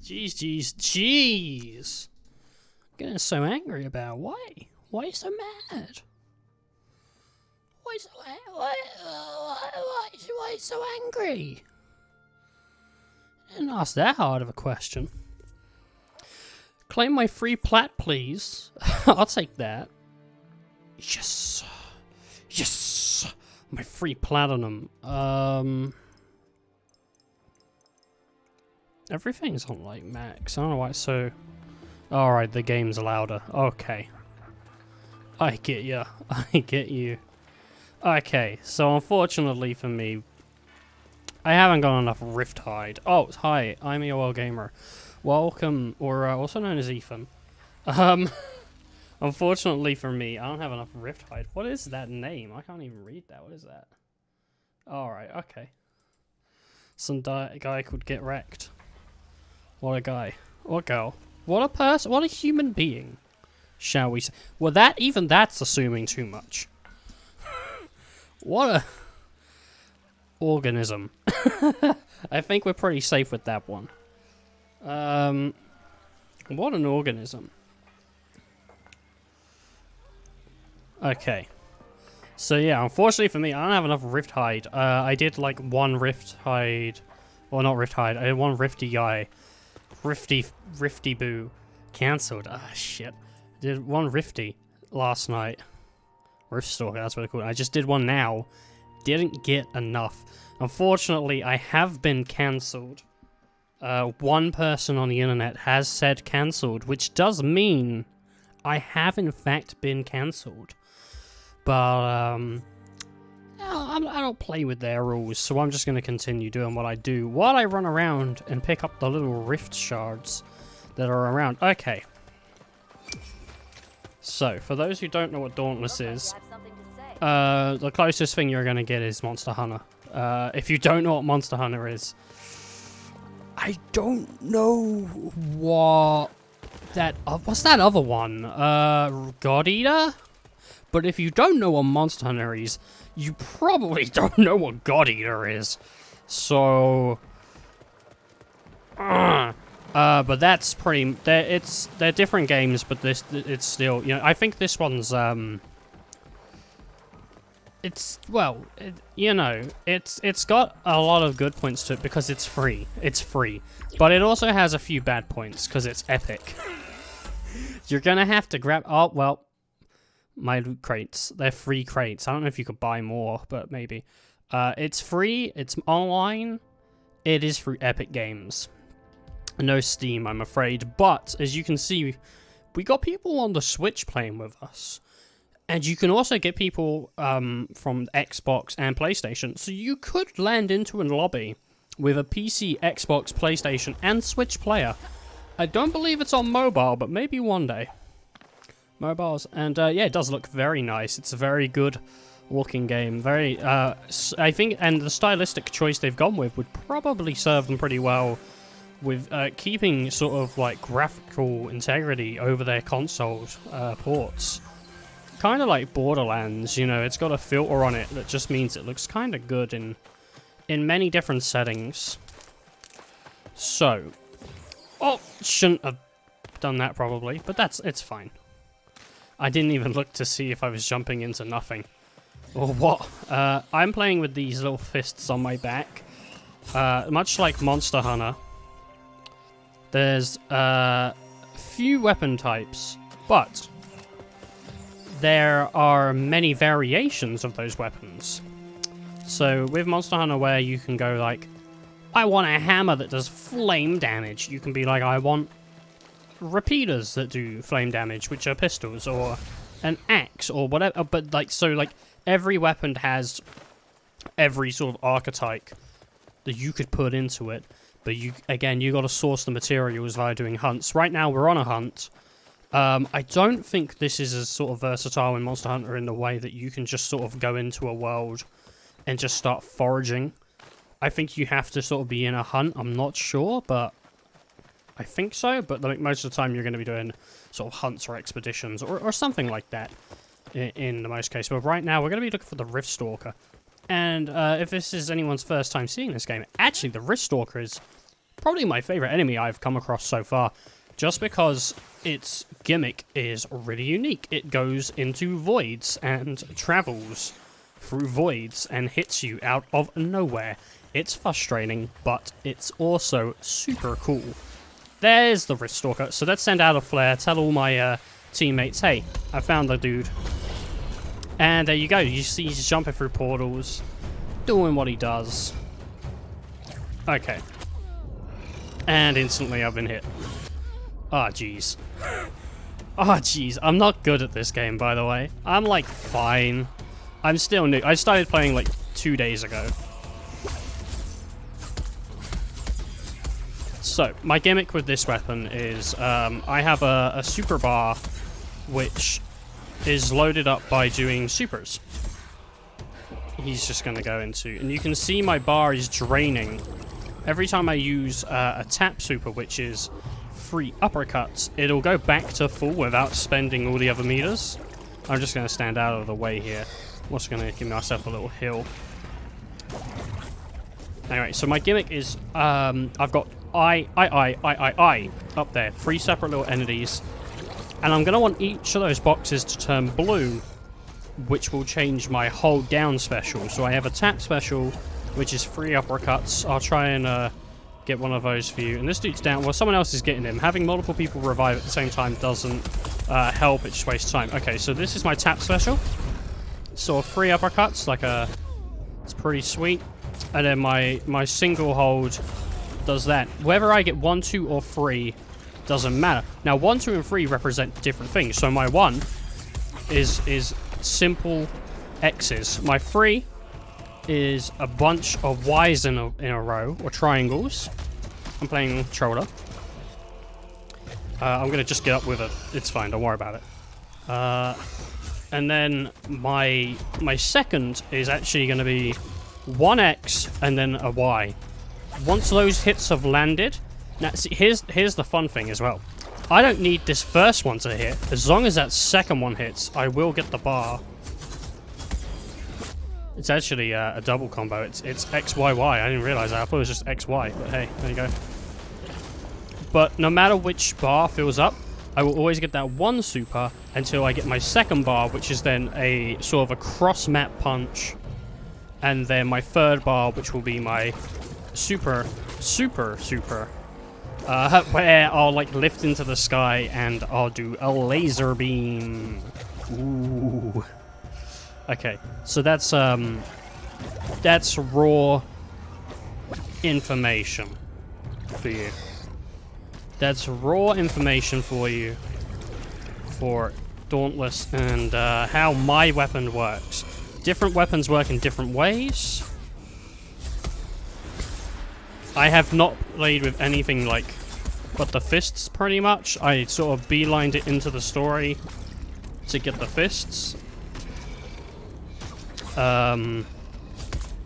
Jeez. Getting so angry about it. Why? Why are you so mad? Why are you so angry? I didn't ask that hard of a question. Claim my free plat, please. I'll take that. Yes. My free platinum. Everything's on like max. I don't know why it's so. Alright, the game's louder. Okay. I get ya. I get you. Okay, so unfortunately for me, I haven't got enough Riptide. Oh, hi, I'm EOL Gamer. Welcome, or also known as Ethan. Unfortunately for me, I don't have enough Riptide. What is that name? I can't even read that. What is that? Alright, okay. Some guy could get wrecked. What a guy. What girl. What a person. What a human being. Shall we say. Well, that's assuming too much. What a organism. I think we're pretty safe with that one. What an organism. Okay. So yeah, unfortunately for me, I don't have enough Riptide. I did like one Riptide. Well, not Riptide. I had one Rifty guy. Rifty Boo. Cancelled. Ah, shit. Did one Rifty last night. Riftstalker, that's what I call it. I just did one now. Didn't get enough. Unfortunately, I have been cancelled. One person on the internet has said cancelled, which does mean I have in fact been cancelled. But, I don't play with their rules, so I'm just going to continue doing what I do while I run around and pick up the little rift shards that are around. Okay. So, for those who don't know what Dauntless is, the closest thing you're going to get is Monster Hunter. If you don't know what Monster Hunter is, I don't know what that... what's that other one? God Eater? But if you don't know what Monster Hunter is, you probably don't know what God Eater is. So... but that's pretty... They're different games, but it's still... You know, I think this one's... It's... Well, you know, it's got a lot of good points to it because it's free. It's free. But it also has a few bad points because it's epic. You're gonna have to grab... Oh, well... My loot crates. They're free crates. I don't know if you could buy more, but maybe. It's free. It's online. It is through Epic Games. No Steam, I'm afraid. But, as you can see, we got people on the Switch playing with us. And you can also get people from Xbox and PlayStation. So you could land into a lobby with a PC, Xbox, PlayStation, and Switch player. I don't believe it's on mobile, but maybe one day. Mobiles, and yeah, it does look very nice. It's a very good looking game. Very, I think, and the stylistic choice they've gone with would probably serve them pretty well with keeping sort of like graphical integrity over their console ports. Kind of like Borderlands, you know, it's got a filter on it that just means it looks kind of good in many different settings. So, oh, shouldn't have done that probably, but it's fine. I didn't even look to see if I was jumping into nothing. Or what. I'm playing with these little fists on my back. Much like Monster Hunter. There's few weapon types, but there are many variations of those weapons. So with Monster Hunter where you can go like, I want a hammer that does flame damage. You can be like, I want repeaters that do flame damage, which are pistols, or an axe, or whatever. But like, so like every weapon has every sort of archetype that you could put into it. But you got to source the materials via doing hunts. Right now we're on a hunt. I don't think this is as sort of versatile in Monster Hunter in the way that you can just sort of go into a world and just start foraging. I think you have to sort of be in a hunt. I'm not sure, but I think so, but like most of the time you're going to be doing sort of hunts or expeditions or something like that in the most case. But right now we're going to be looking for the Riftstalker. And if this is anyone's first time seeing this game, actually the Riftstalker is probably my favorite enemy I've come across so far, just because its gimmick is really unique. It goes into voids and travels through voids and hits you out of nowhere. It's frustrating, but it's also super cool. There's the Wrist Stalker. So let's send out a flare, tell all my teammates, hey, I found the dude. And there you go. You see he's jumping through portals, doing what he does. Okay. And instantly I've been hit. Ah, jeez. Ah, jeez. I'm not good at this game, by the way. I'm, like, fine. I'm still new. I started playing, like, 2 days ago. So, my gimmick with this weapon is I have a super bar which is loaded up by doing supers. He's just going to go into... And you can see my bar is draining. Every time I use a tap super, which is 3 uppercuts, it'll go back to full without spending all the other meters. I'm just going to stand out of the way here. I'm just going to give myself a little heal. Anyway, so my gimmick is I've got I up there. 3 separate little entities. And I'm going to want each of those boxes to turn blue, which will change my hold down special. So I have a tap special, which is 3 uppercuts. I'll try and get one of those for you. And this dude's down. Well, someone else is getting him. Having multiple people revive at the same time doesn't help. It just wastes time. Okay, so this is my tap special. So 3 uppercuts, like it's pretty sweet. And then my single hold does that. Whether I get 1, 2, or 3 doesn't matter. Now 1, 2, and 3 represent different things. So my 1 is simple X's. My 3 is a bunch of Y's in a row, or triangles. I'm playing controller. I'm going to just get up with it. It's fine, don't worry about it. And then my second is actually going to be 1X and then a Y. Once those hits have landed... Now, see, here's the fun thing as well. I don't need this first one to hit. As long as that second one hits, I will get the bar. It's actually a double combo. It's XYY. I didn't realize that. I thought it was just XY. But hey, there you go. But no matter which bar fills up, I will always get that 1 super until I get my second bar, which is then a sort of a cross-map punch. And then my 3rd bar, which will be my super, where I'll like lift into the sky and I'll do a laser beam. Ooh. Okay, so that's raw information for you. That's raw information for you for Dauntless and how my weapon works. Different weapons work in different ways. I have not played with anything like but the fists, pretty much. I sort of beelined it into the story to get the fists.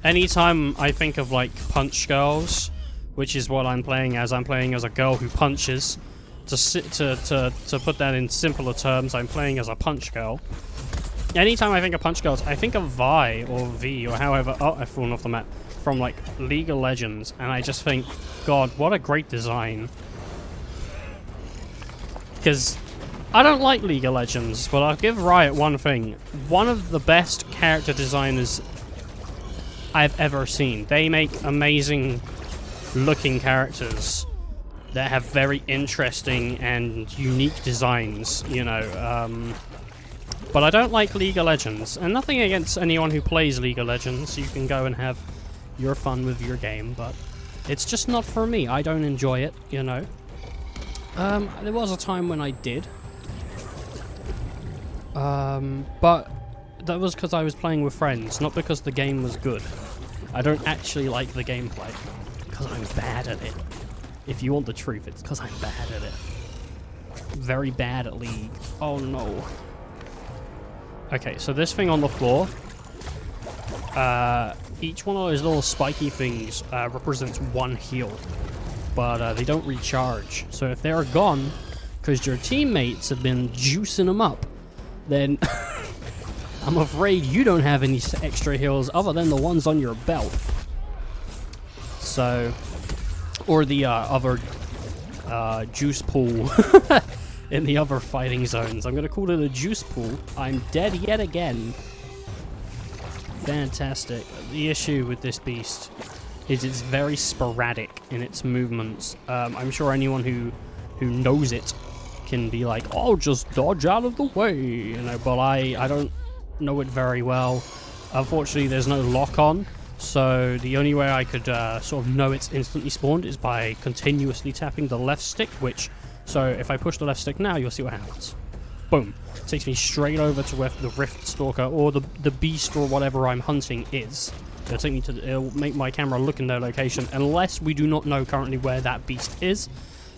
Anytime I think of like punch girls, which is what I'm playing as a girl who punches. To put that in simpler terms, I'm playing as a punch girl. Anytime I think of punch girls, I think of Vi or V or however. Oh, I've fallen off the map. From like League of Legends, and I just think, God, what a great design. Because I don't like League of Legends, but I'll give Riot one thing. One of the best character designers I've ever seen. They make amazing looking characters that have very interesting and unique designs, you know. But I don't like League of Legends, and nothing against anyone who plays League of Legends. You can go and have your fun with your game, but it's just not for me. I don't enjoy it, you know. There was a time when I did. But that was because I was playing with friends, not because the game was good. I don't actually like the gameplay, because I'm bad at it. If you want the truth, it's because I'm bad at it. Very bad at League. Oh no. Okay, so this thing on the floor, each one of those little spiky things represents 1 heal, but they don't recharge. So if they're gone, because your teammates have been juicing them up, then I'm afraid you don't have any extra heals other than the ones on your belt. So Or the other juice pool in the other fighting zones. I'm gonna call it a juice pool. I'm dead yet again. Fantastic. The issue with this beast is it's very sporadic in its movements. I'm sure anyone who knows it can be like, oh, just dodge out of the way, you know, but I don't know it very well. Unfortunately, there's no lock-on, so the only way I could sort of know it's instantly spawned is by continuously tapping the left stick, so if I push the left stick now, you'll see what happens. Boom. Takes me straight over to where the Rift Stalker or the beast or whatever I'm hunting is. It'll make my camera look in their location. Unless we do not know currently where that beast is,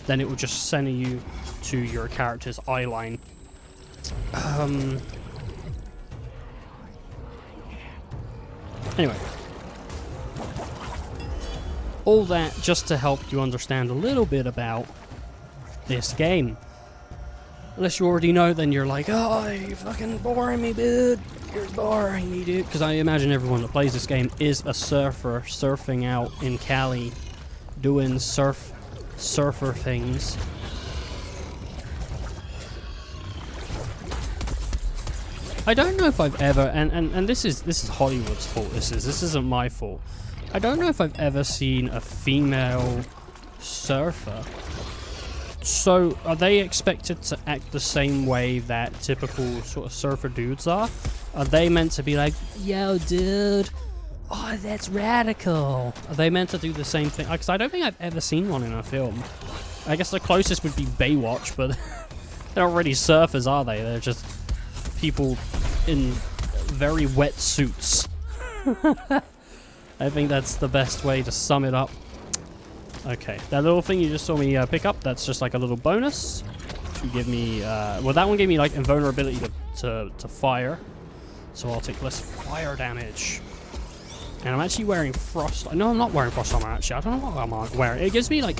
then it will just send you to your character's eye line. Anyway. All that just to help you understand a little bit about this game. Unless you already know, then you're like, oh, you're fucking boring me, dude. You're boring me, dude. Because I imagine everyone that plays this game is a surfer, surfing out in Cali, doing surfer things. I don't know if I've ever, and this is Hollywood's fault. This isn't my fault. I don't know if I've ever seen a female surfer. So, are they expected to act the same way that typical sort of surfer dudes are? Are they meant to be like, yo, dude, oh, that's radical? Are they meant to do the same thing? Because I don't think I've ever seen one in a film. I guess the closest would be Baywatch, but they're not really surfers, are they? They're just people in very wet suits. I think that's the best way to sum it up. Okay, that little thing you just saw me pick up, that's just like a little bonus to give me, well, that one gave me like invulnerability to fire, so I'll take less fire damage. And I'm actually wearing frost, no, I'm not wearing frost armor actually, I don't know what I'm wearing. It gives me like,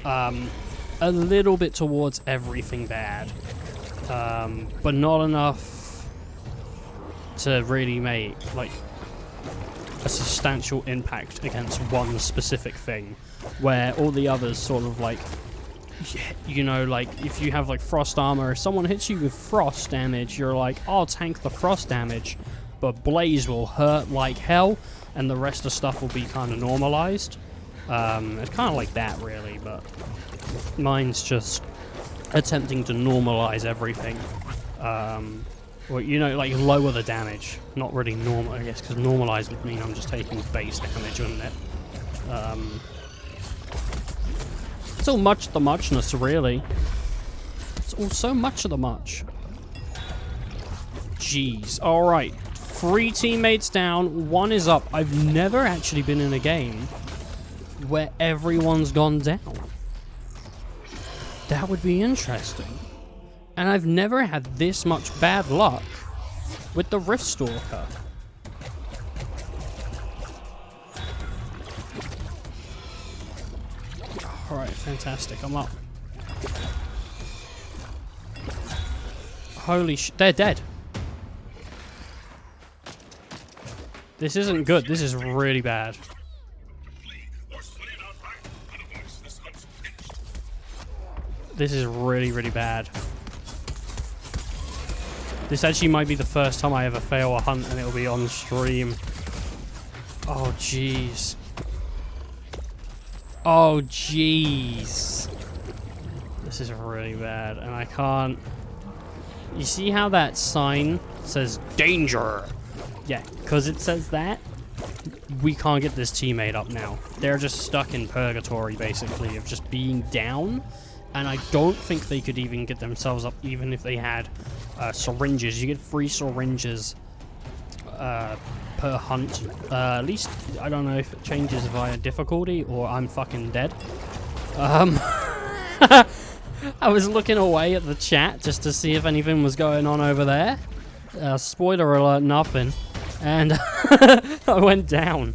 a little bit towards everything bad, but not enough to really make like a substantial impact against one specific thing, where all the others sort of like, you know, like if you have like frost armor, if someone hits you with frost damage, you're like, I'll tank the frost damage, but blaze will hurt like hell, and the rest of stuff will be kind of normalized. It's kind of like that really, but mine's just attempting to normalize everything. Well, you know, like lower the damage, not really normal, I guess, because normalize would mean I'm just taking base damage, wouldn't it? It's all much the muchness, really. It's all so much of the much. Jeez. Alright. 3 teammates down, 1 is up. I've never actually been in a game where everyone's gone down. That would be interesting. And I've never had this much bad luck with the Rift Stalker. Alright, fantastic. I'm up. Holy sh... They're dead. This isn't good. This is really bad. This is really, really bad. This actually might be the first time I ever fail a hunt, and it'll be on stream. Oh, jeez. Oh, jeez. This is really bad, and I can't... You see how that sign says danger? Yeah, because it says that, we can't get this teammate up now. They're just stuck in purgatory, basically, of just being down. And I don't think they could even get themselves up, even if they had syringes. You get 3 syringes per hunt. At least, I don't know if it changes via difficulty or I'm fucking dead. I was looking away at the chat just to see if anything was going on over there. Spoiler alert, nothing. And I went down.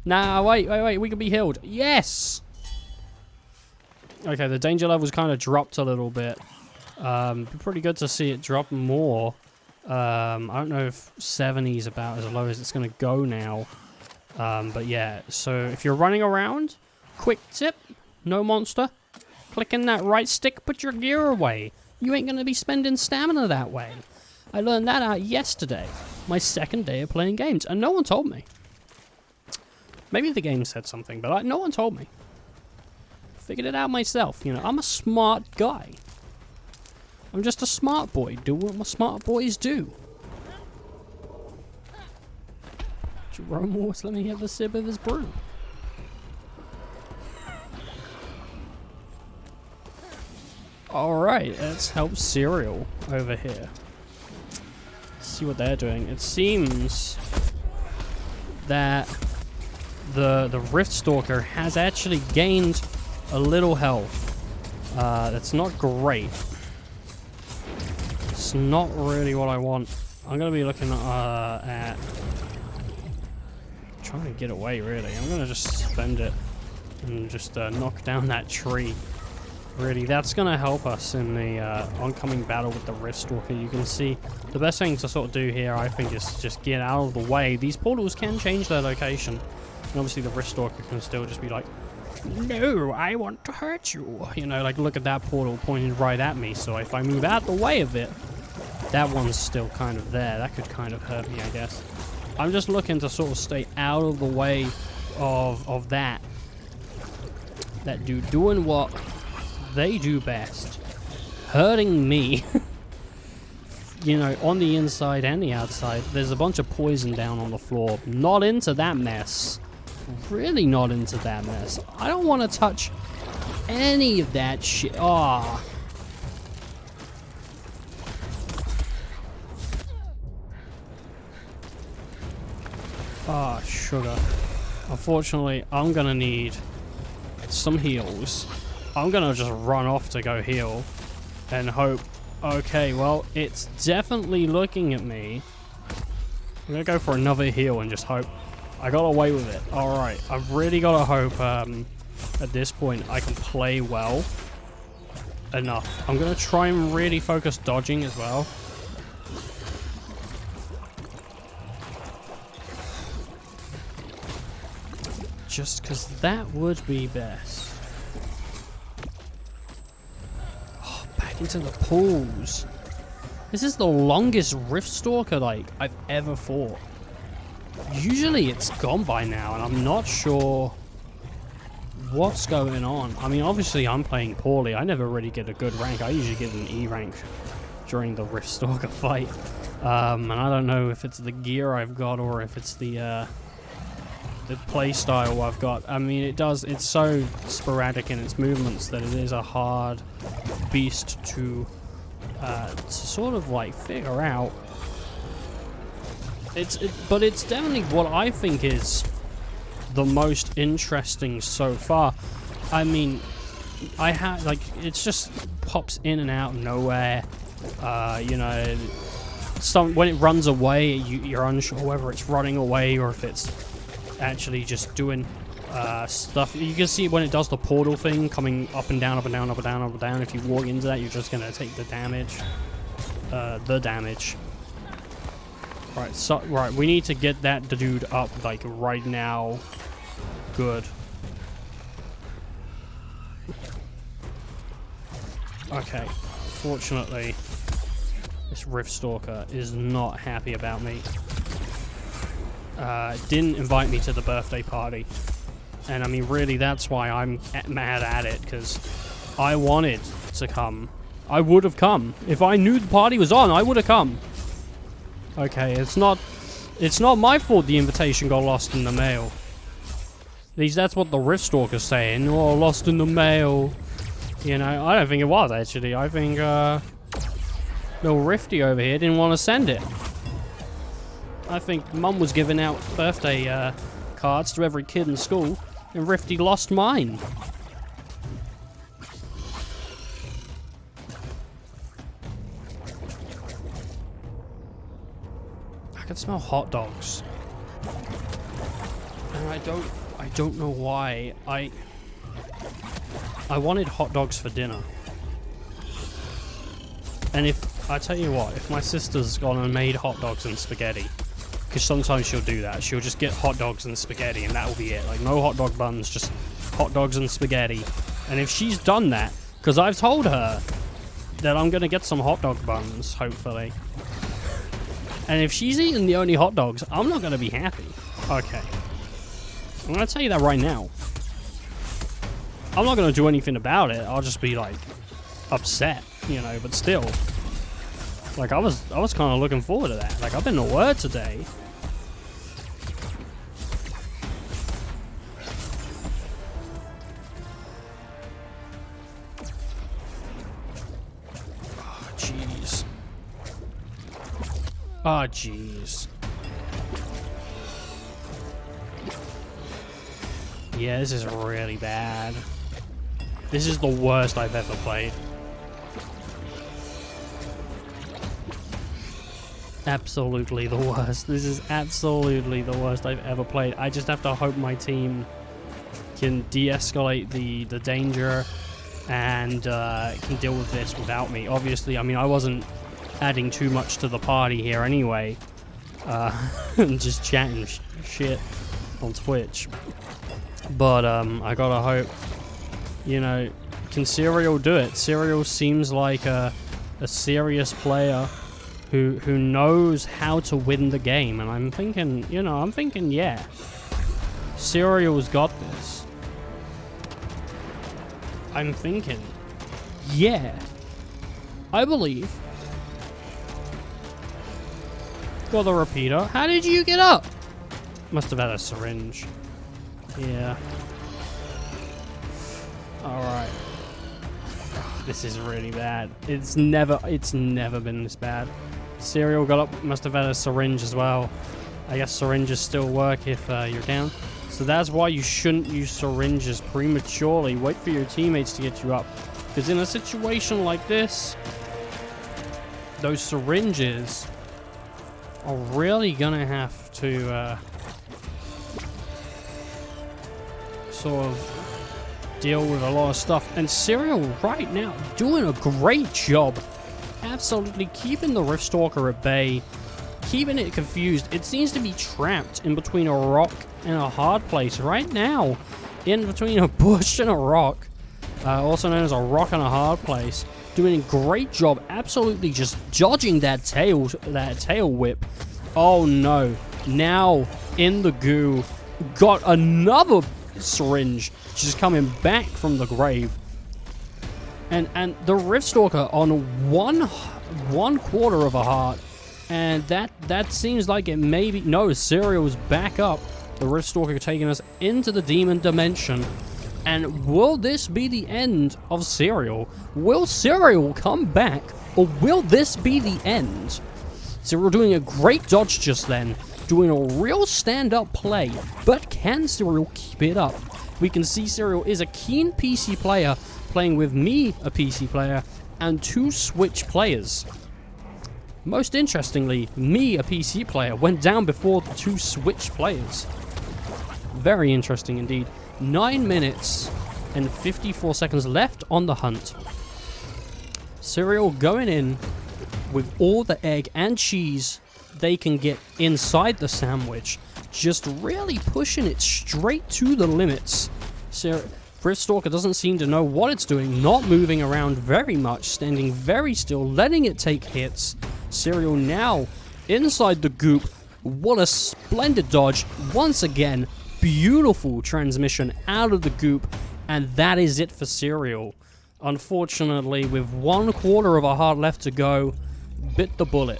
Nah, wait, we can be healed. Yes! Okay, the danger level's kind of dropped a little bit. Be pretty good to see it drop more. I don't know if 70 is about as low as it's going to go now. But yeah, so if you're running around, quick tip, no monster. Clicking that right stick, put your gear away. You ain't gonna be spending stamina that way. I learned that out yesterday, my second day of playing games, and no one told me. Maybe the game said something, but no one told me. Figured it out myself, you know, I'm a smart guy. I'm just a smart boy, doing what smart boys do. Jerome always let me have a sip of his brew. Alright, let's help Serial over here. See what they're doing. It seems that the Rift Stalker has actually gained a little health. That's not great. It's not really what I want. I'm gonna be looking at trying to get away, really. I'm gonna just spend it and just knock down that tree. Really, that's gonna help us in the oncoming battle with the Rift Stalker. You can see the best thing to sort of do here, I think, is just get out of the way. These portals can change their location, and obviously the Rift Stalker can still just be like, "No, I want to hurt you." You know, like, look at that portal pointing right at me. So if I move out the way of it, that one's still kind of there. That could kind of hurt me, I guess. I'm just looking to sort of stay out of the way of that dude doing what they do best, hurting me. You know, on the inside and the outside. There's a bunch of poison down on the floor. Not into that mess. Really not into that mess. I don't want to touch any of that shit. Ah. Ah, sugar. Unfortunately, I'm gonna need some heals. I'm gonna just run off to go heal and hope. Okay, well, it's definitely looking at me. I'm gonna go for another heal and just hope I got away with it. Alright, I've really gotta hope at this point I can play well enough. I'm gonna try and really focus dodging as well. Just because that would be best. Oh, back into the pools. This is the longest Rift Stalker, like, I've ever fought. Usually it's gone by now, and I'm not sure what's going on. I mean, obviously I'm playing poorly. I never really get a good rank. I usually get an E rank during the Rift Stalker fight. And I don't know if it's the gear I've got or if it's the play style I've got. I mean, it's so sporadic in its movements that it is a hard beast to sort of like figure out. But it's definitely what I think is the most interesting so far. I mean, it just pops in and out of nowhere. You know, when it runs away, you're unsure whether it's running away or if it's actually just doing stuff. You can see when it does the portal thing, coming up and down, up and down, up and down, up and down. If you walk into that, you're just gonna take the damage. Right, so we need to get that dude up like right now. Good. Okay. Fortunately, this Rift Stalker is not happy about me. Didn't invite me to the birthday party. And I mean, really, that's why I'm mad at it, because I wanted to come. I would have come. If I knew the party was on, I would have come. Okay, it's not my fault the invitation got lost in the mail. That's what the Rift Stalker's saying. Oh, lost in the mail. You know, I don't think it was, actually. I think, little Rifty over here didn't want to send it. I think Mum was giving out birthday cards to every kid in school, and Rifty lost mine. I can smell hot dogs, and I don't know why. I wanted hot dogs for dinner, and if I tell you what, if my sister's gone and made hot dogs and spaghetti, Because sometimes she'll do that. She'll just get hot dogs and spaghetti, and that will be it. Like, no hot dog buns, just hot dogs and spaghetti. And if she's done that, because I've told her that I'm going to get some hot dog buns, hopefully. And if she's eating the only hot dogs, I'm not going to be happy. Okay. I'm going to tell you that right now. I'm not going to do anything about it. I'll just be, like, upset, you know, but still. Like, I was kind of looking forward to that. Like, I've been to work today. Oh, jeez. Oh, jeez. Yeah, this is really bad. This is the worst I've ever played. Absolutely the worst. This is absolutely the worst I've ever played. I just have to hope my team can de-escalate the danger and can deal with this without me. Obviously, I mean, I wasn't adding too much to the party here anyway. Just chatting shit on Twitch. But I gotta hope, you know, can Serial do it? Serial seems like a serious player who knows how to win the game, and I'm thinking, you know, yeah, Serial's got this. I'm thinking, yeah, I believe. Got the repeater. How did you get up? Must have had a syringe. Yeah. Alright. This is really bad. It's never been this bad. Serial got up, must have had a syringe as well. I guess syringes still work if you're down. So that's why you shouldn't use syringes prematurely. Wait for your teammates to get you up. Because in a situation like this, those syringes are really gonna have to sort of deal with a lot of stuff. And Serial right now doing a great job. Absolutely keeping the Riftstalker at bay, keeping it confused. It seems to be trapped in between a rock and a hard place right now. In between a bush and a rock. Also known as a rock and a hard place. Doing a great job, absolutely just dodging that tail whip. Oh no. Now in the goo. Got another syringe just coming back from the grave. And the Riftstalker on one quarter of a heart. And that seems like it may be... No, Serial's back up. The Riftstalker taking us into the demon dimension. And will this be the end of Serial? Will Serial come back? Or will this be the end? Serial doing a great dodge just then. Doing a real stand-up play. But can Serial keep it up? We can see Serial is a keen PC player, playing with me, a PC player, and two Switch players. Most interestingly, me, a PC player, went down before the two Switch players. Very interesting indeed. 9 minutes and 54 seconds left on the hunt. Serial going in with all the egg and cheese they can get inside the sandwich. Just really pushing it straight to the limits. Riftstalker doesn't seem to know what it's doing, not moving around very much, standing very still, letting it take hits. Serial now inside the goop. What a splendid dodge. Once again, beautiful transmission out of the goop, and that is it for Serial. Unfortunately, with 1/4 of a heart left to go, bit the bullet.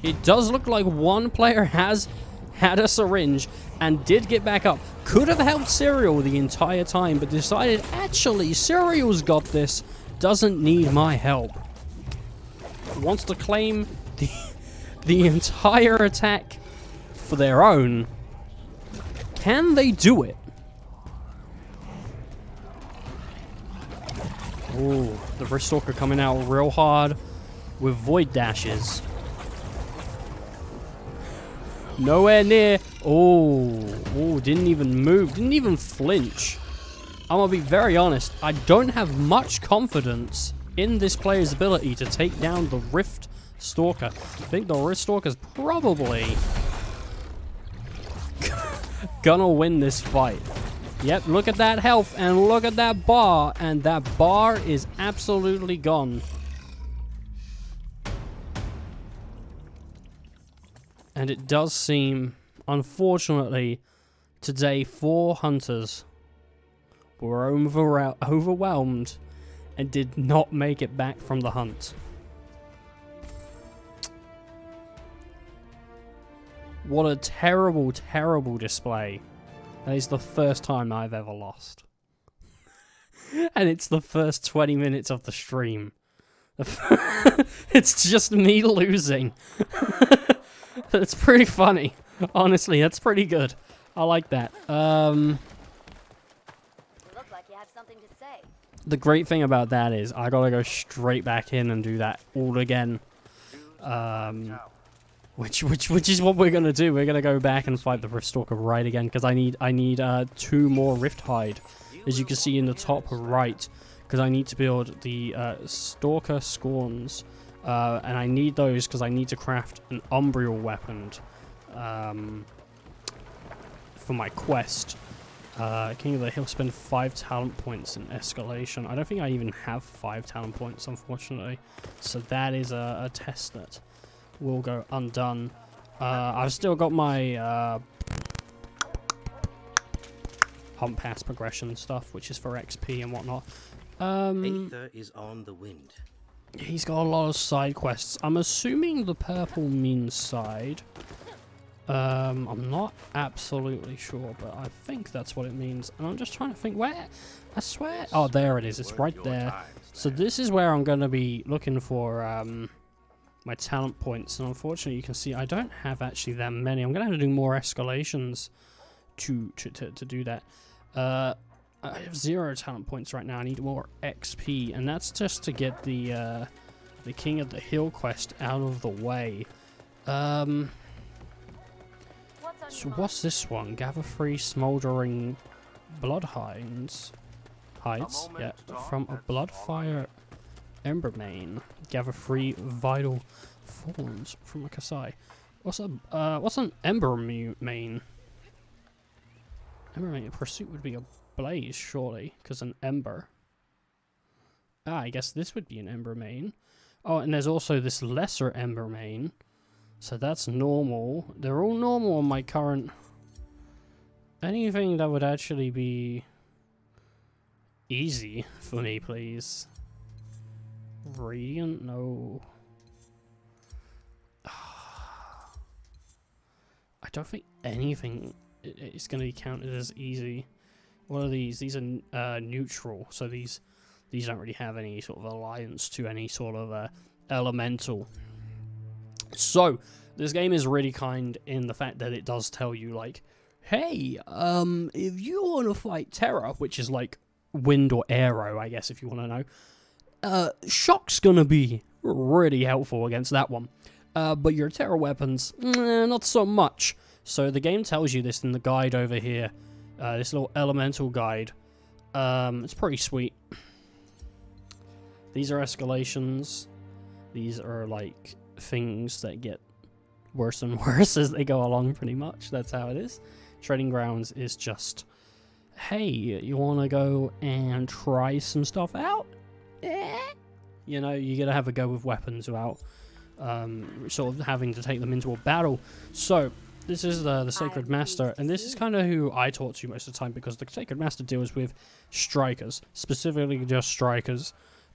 It does look like one player has had a syringe and did get back up. Could have helped Serial the entire time, but decided, actually, Serial's got this. Doesn't need my help. Wants to claim the entire attack for their own. Can they do it? Ooh, the Riftstalker coming out real hard with Void Dashes. Nowhere near. Oh, didn't even move. Didn't even flinch. I'm gonna be very honest. I don't have much confidence in this player's ability to take down the Rift Stalker. I think the Rift Stalker's probably gonna win this fight. Yep, look at that health and look at that bar, and that bar is absolutely gone. And it does seem, unfortunately, today 4 hunters were overwhelmed and did not make it back from the hunt. What a terrible, terrible display. That is the first time I've ever lost. And it's the first 20 minutes of the stream. It's just me losing. That's pretty funny. Honestly, that's pretty good. I like that. You look like you have something to say. The great thing about that is I gotta go straight back in and do that all again. Which is what we're gonna do. We're gonna go back and fight the Rift Stalker right again, because I need 2 more Rift Hide, as you can see in the top right, because I need to build the Stalker Scorns, and I need those because I need to craft an Umbral weapon for my quest. King of the Hill, spend 5 talent points in escalation. I don't think I even have 5 talent points, unfortunately, so that is a test that will go undone. I've still got my Hunt Pass progression stuff, which is for XP and whatnot. Aether is on the wind. He's got a lot of side quests. I'm assuming the purple means side. I'm not absolutely sure, but I think that's what it means. And I'm just trying to think where. I swear. Oh, there it is. It's right there. So this is where I'm going to be looking for my talent points, and unfortunately you can see I don't have actually that many. I'm gonna have to do more escalations to do that. I have 0 talent points right now. I need more XP, and that's just to get the King of the Hill quest out of the way. So what's this one? Gather 3 smoldering blood hides. Yeah, from a Bloodfire Embermane. Gather 3 vital thorns from a Kasai. What's an Embermane? Embermane pursuit would be a blaze, surely, because an ember. I guess this would be an Embermane. Oh, and there's also this lesser Embermane. So that's normal. They're all normal on my current. Anything that would actually be easy for me, please. Radiant? No. I don't think anything is going to be counted as easy. What are these? These are neutral, so these don't really have any sort of alliance to any sort of elemental. So this game is really kind in the fact that it does tell you, like, hey, if you want to fight Terra, which is like wind or arrow, I guess, if you want to know. Shock's gonna be really helpful against that one. But your Terra weapons, not so much. So the game tells you this in the guide over here. This little elemental guide. It's pretty sweet. These are escalations. These are like things that get worse and worse as they go along, pretty much. That's how it is. Trading Grounds is just, hey, you want to go and try some stuff out? You know, you gotta have a go with weapons without sort of having to take them into a battle. So this is the Sacred Master, and this is kind of who I talk to most of the time, because the Sacred Master deals with strikers, specifically just strikers,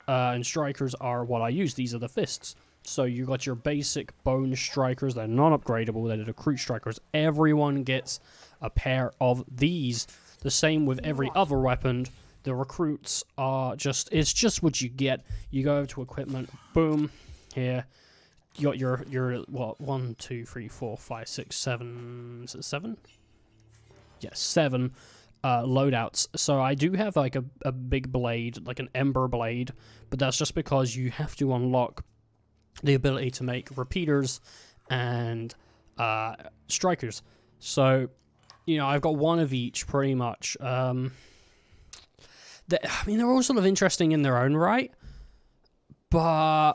and strikers are what I use. These are the fists. So you got your basic bone strikers. They're non-upgradable. They're the recruit strikers. Everyone gets a pair of these. The same with every other weapon. The recruits are just, it's just what you get. You go over to equipment, boom, here. You got your what, 1, 2, 3, 4, 5, 6, 7, is it 7? Yes, 7 loadouts. So I do have like a big blade, like an ember blade, but that's just because you have to unlock the ability to make repeaters and strikers. So, you know, I've got one of each pretty much. I mean, they're all sort of interesting in their own right. but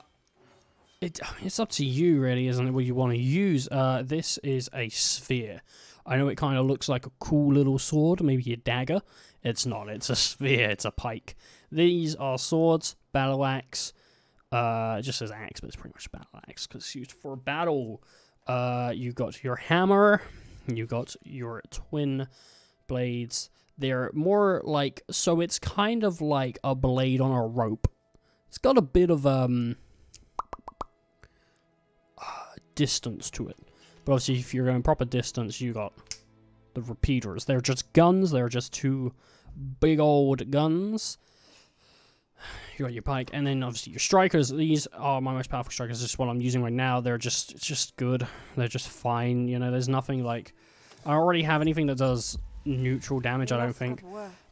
it's up to you, really, isn't it, what you want to use. This is a sphere. I know it kind of looks like a cool little sword, maybe a dagger. It's not. It's a sphere. It's a pike. These are swords, battle axe. It just says axe, but it's pretty much battle axe because it's used for battle. You got your hammer. You got your twin blades. They're more like, so it's kind of like a blade on a rope. It's got a bit of distance to it. But obviously, if you're going proper distance, you got the repeaters. They're just guns. They're just two big old guns. You got your pike, and then obviously your strikers. These are my most powerful strikers. This is what I'm using right now. They're just good. They're just fine. You know, there's nothing like. I don't already have anything that does neutral damage. I don't think.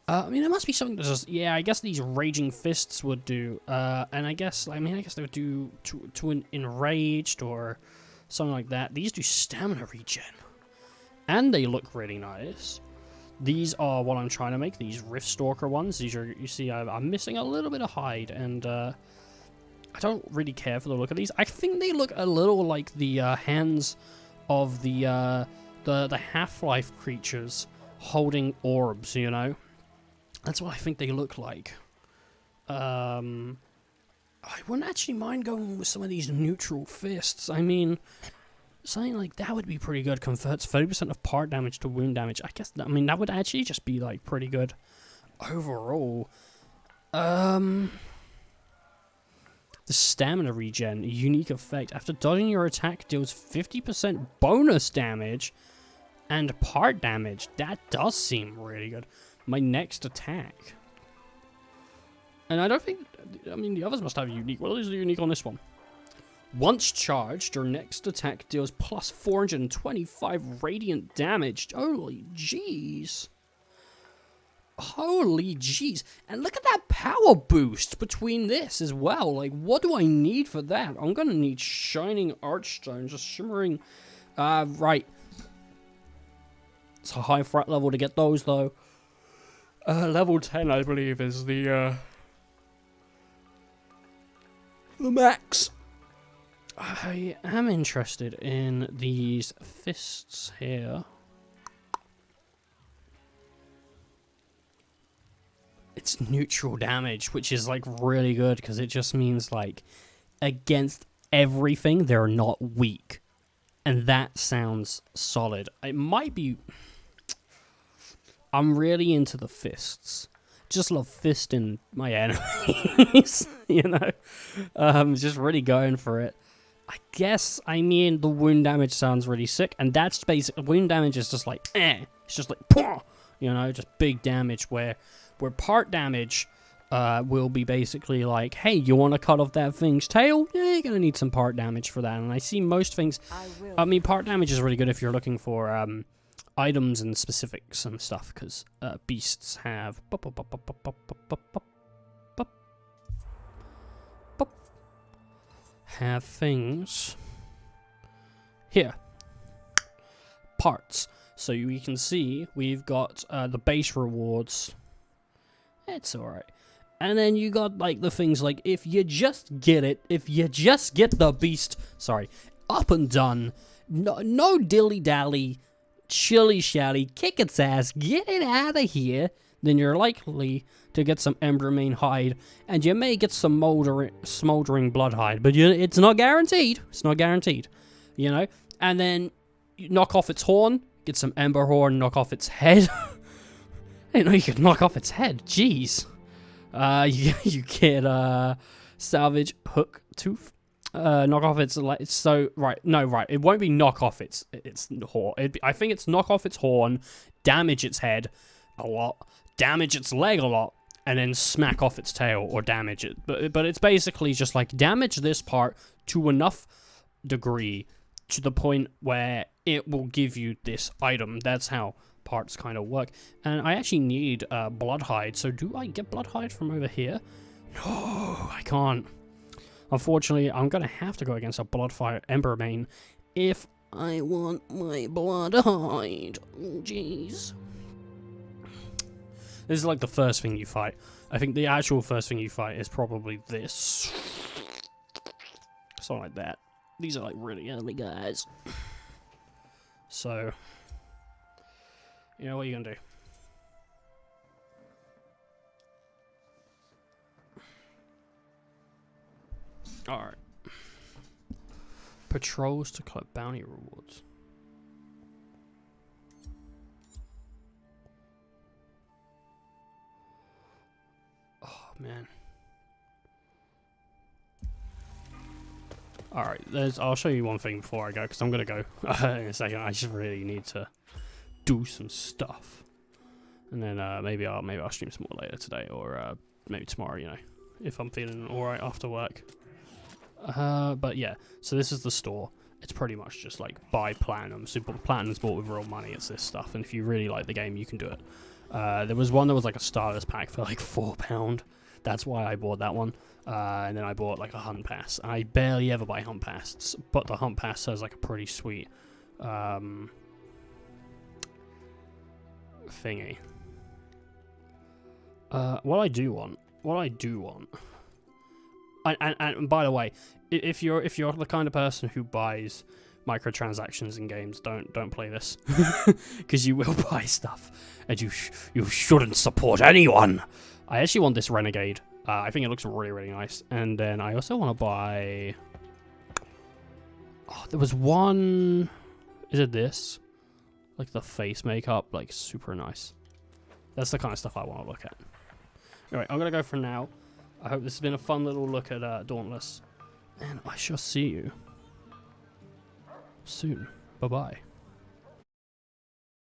I mean, there must be something that does. Yeah, I guess these raging fists would do. And I guess they would do to an enraged or something like that. These do stamina regen, and they look really nice. These are what I'm trying to make, these Riftstalker ones. These are, you see, I'm missing a little bit of hide, and I don't really care for the look of these. I think they look a little like the hands of the Half-Life creatures holding orbs, you know? That's what I think they look like. I wouldn't actually mind going with some of these neutral fists. I mean, something like that would be pretty good. Converts 30% of part damage to wound damage. I guess, I mean, that would actually just be, like, pretty good overall. The stamina regen, unique effect. After dodging your attack, deals 50% bonus damage and part damage. That does seem really good. My next attack. And I don't think, I mean, the others must have unique. What is the unique on this one? Once charged, your next attack deals plus 425 radiant damage. Holy jeez. Holy jeez. And look at that power boost between this as well. Like, what do I need for that? I'm gonna need shining archstone, just shimmering. Right. It's a high threat level to get those, though. Level 10, I believe, is the max. I am interested in these fists here. It's neutral damage, which is like really good because it just means like against everything they're not weak. And that sounds solid. It might be... I'm really into the fists. Just love fisting my enemies, you know? Just really going for it. I guess, I mean, the wound damage sounds really sick, and that's basic. Wound damage is just like, it's just like, you know, just big damage, where part damage will be basically like, hey, you want to cut off that thing's tail? Yeah, you're going to need some part damage for that, and I see most things, I mean, part damage is really good if you're looking for items and specifics and stuff, because beasts have things here, parts. So we can see we've got the base rewards. It's alright. And then you got like the things like if you just get it, if you just get the beast, up and done, no dilly-dally, shilly-shally, kick its ass, get it out of here, then you're likely to get some Embermane hide, and you may get some smoldering blood hide, but it's not guaranteed. It's not guaranteed, you know? And then you knock off its horn, get some Ember Horn, knock off its head. I didn't know you could knock off its head, jeez. You get salvage hook tooth. Knock off its it won't be knock off its horn. I think it's knock off its horn, damage its head a lot, damage its leg a lot, and then smack off its tail or damage it. But it's basically just like damage this part to enough degree to the point where it will give you this item. That's how parts kind of work. And I actually need Bloodhide. So do I get Bloodhide from over here? No, I can't. Unfortunately, I'm going to have to go against a Bloodfire Embermane if I want my Bloodhide. Oh, jeez. This is like the first thing you fight. I think the actual first thing you fight is probably this. Something like that. These are like really early guys. So, you know what you're gonna do. Alright. Patrols to collect bounty rewards. Oh, man. Alright, I'll show you one thing before I go, because I'm going to go in a second. I just really need to do some stuff. And then maybe I'll stream some more later today, or maybe tomorrow, you know, if I'm feeling alright after work. But yeah, so this is the store. It's pretty much just like buy platinum. So platinum's bought with real money. It's this stuff, and if you really like the game, you can do it. There was one that was like a starters pack for like £4. That's why I bought that one. And then I bought like a hunt pass. I barely ever buy hunt passes, but the hunt pass has like a pretty sweet thingy. What I do want. And by the way, if you're the kind of person who buys microtransactions in games, don't play this, because you will buy stuff, and you shouldn't support anyone. I actually want this Renegade. I think it looks really nice. And then I also want to buy. Oh, there was one. Is it this? Like the face makeup, like super nice. That's the kind of stuff I want to look at. Alright, I'm gonna go for now. I hope this has been a fun little look at Dauntless. And I shall see you soon. Bye-bye.